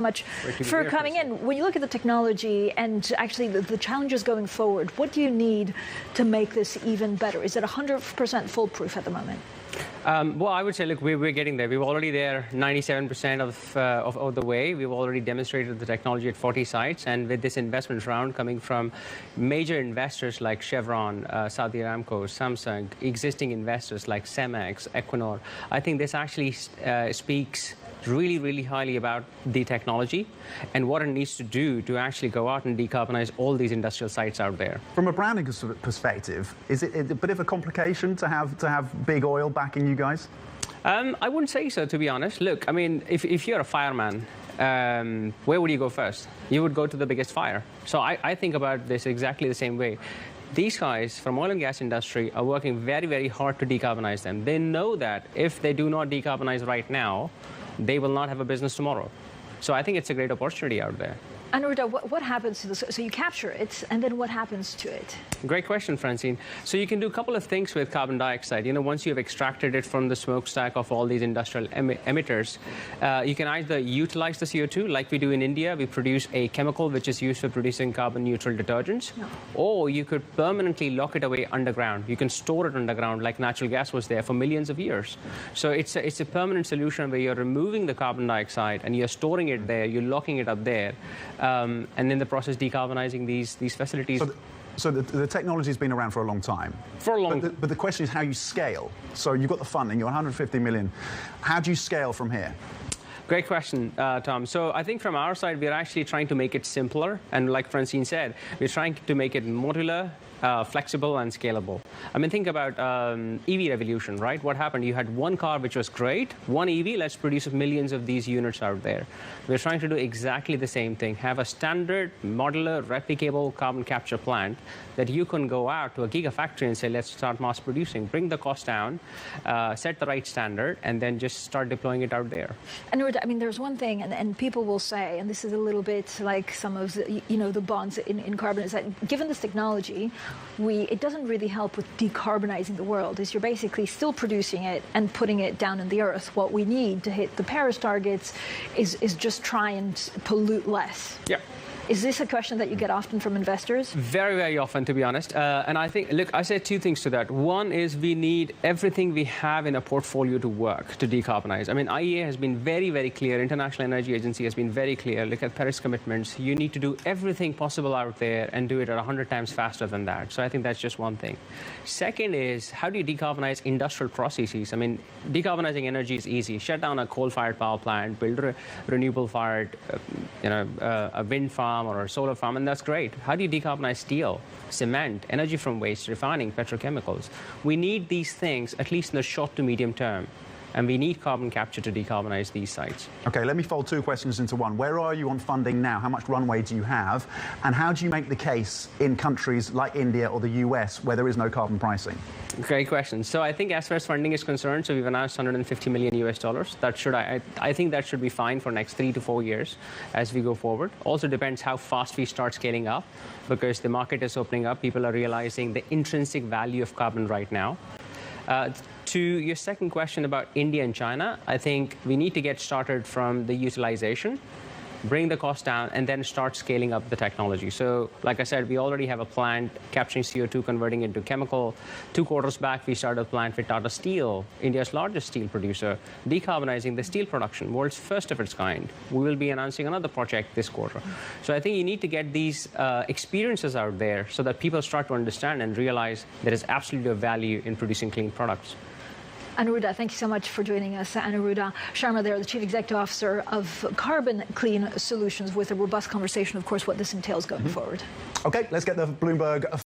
Much for coming in. When you look at the technology and actually the challenges going forward, what do you need to make this even better? Is it 100% foolproof at the moment? Well, I would say, look, we're getting there. We're already there 97% of the way. We've already demonstrated the technology at 40 sites. And with this investment round coming from major investors like Chevron, Saudi Aramco, Samsung, existing investors like Cemex, Equinor, I think this actually speaks really, really highly about the technology and what it needs to do to actually go out and decarbonize all these industrial sites out there. From a branding perspective, is it a bit of a complication to have big oil backing you guys? I wouldn't say so, to be honest. Look, I mean, if you're a fireman, where would you go first? You would go to the biggest fire. So I think about this exactly the same way. These guys from oil and gas industry are working very, very hard to decarbonize them. They know that if they do not decarbonize right now, they will not have a business tomorrow. So I think it's a great opportunity out there. Aniruddha, what happens to this? So you capture it, and then what happens to it? Great question, Francine. So you can do a couple of things with carbon dioxide. You know, once you've extracted it from the smokestack of all these industrial emitters, you can either utilize the CO2, like we do in India. We produce a chemical which is used for producing carbon-neutral detergents. No. Or you could permanently lock it away underground. You can store it underground like natural gas was there for millions of years. So it's a permanent solution where you're removing the carbon dioxide and you're storing it there, you're locking it up there. And in the process, decarbonizing these facilities. So the technology's been around for a long time. For a long time. But the question is how you scale. So you've got the funding, you're 150 million. How do you scale from here? Great question, Tom. So I think from our side, we're actually trying to make it simpler. And like Francine said, we're trying to make it modular, flexible and scalable. I mean, think about EV revolution, right? What happened? You had one car which was great, one EV, let's produce millions of these units out there. We're trying to do exactly the same thing, have a standard, modular, replicable carbon capture plant that you can go out to a gigafactory and say, let's start mass producing, bring the cost down, set the right standard, and then just start deploying it out there. And I mean, there's one thing, and people will say, and this is a little bit like some of the, the bonds in carbon, is that given this technology, it doesn't really help with decarbonizing the world. Is you're basically still producing it and putting it down in the earth. What we need to hit the Paris targets is just try and pollute less. Yeah. Is this a question that you get often from investors? Very, very often, to be honest. And I think, look, I say two things to that. One is we need everything we have in a portfolio to work to decarbonize. I mean, IEA has been very, very clear. International Energy Agency has been very clear. Look at Paris commitments. You need to do everything possible out there and do it at 100 times faster than that. So I think that's just one thing. Second is, how do you decarbonize industrial processes? I mean, decarbonizing energy is easy. Shut down a coal-fired power plant, build a renewable-fired, a wind farm, or a solar farm, and that's great. How do you decarbonize steel, cement, energy from waste, refining, petrochemicals? We need these things, at least in the short to medium term, and we need carbon capture to decarbonize these sites. Okay, let me fold two questions into one. Where are you on funding now? How much runway do you have? And how do you make the case in countries like India or the US where there is no carbon pricing? Great question. So I think as far as funding is concerned, so we've announced $150 million US. That should, I think that should be fine for next 3 to 4 years as we go forward. Also depends how fast we start scaling up, because the market is opening up. People are realizing the intrinsic value of carbon right now. To your second question about India and China, I think we need to get started from the utilization, bring the cost down, and then start scaling up the technology. So, like I said, we already have a plant capturing CO2, converting into chemical. 2 quarters back, we started a plant with Tata Steel, India's largest steel producer, decarbonizing the steel production, world's first of its kind. We will be announcing another project this quarter. So I think you need to get these experiences out there so that people start to understand and realize there is absolutely a value in producing clean products. Aniruddha, thank you so much for joining us. Aniruddha Sharma there, the Chief Executive Officer of Carbon Clean Solutions, with a robust conversation, of course, what this entails going forward. Okay, let's get the Bloomberg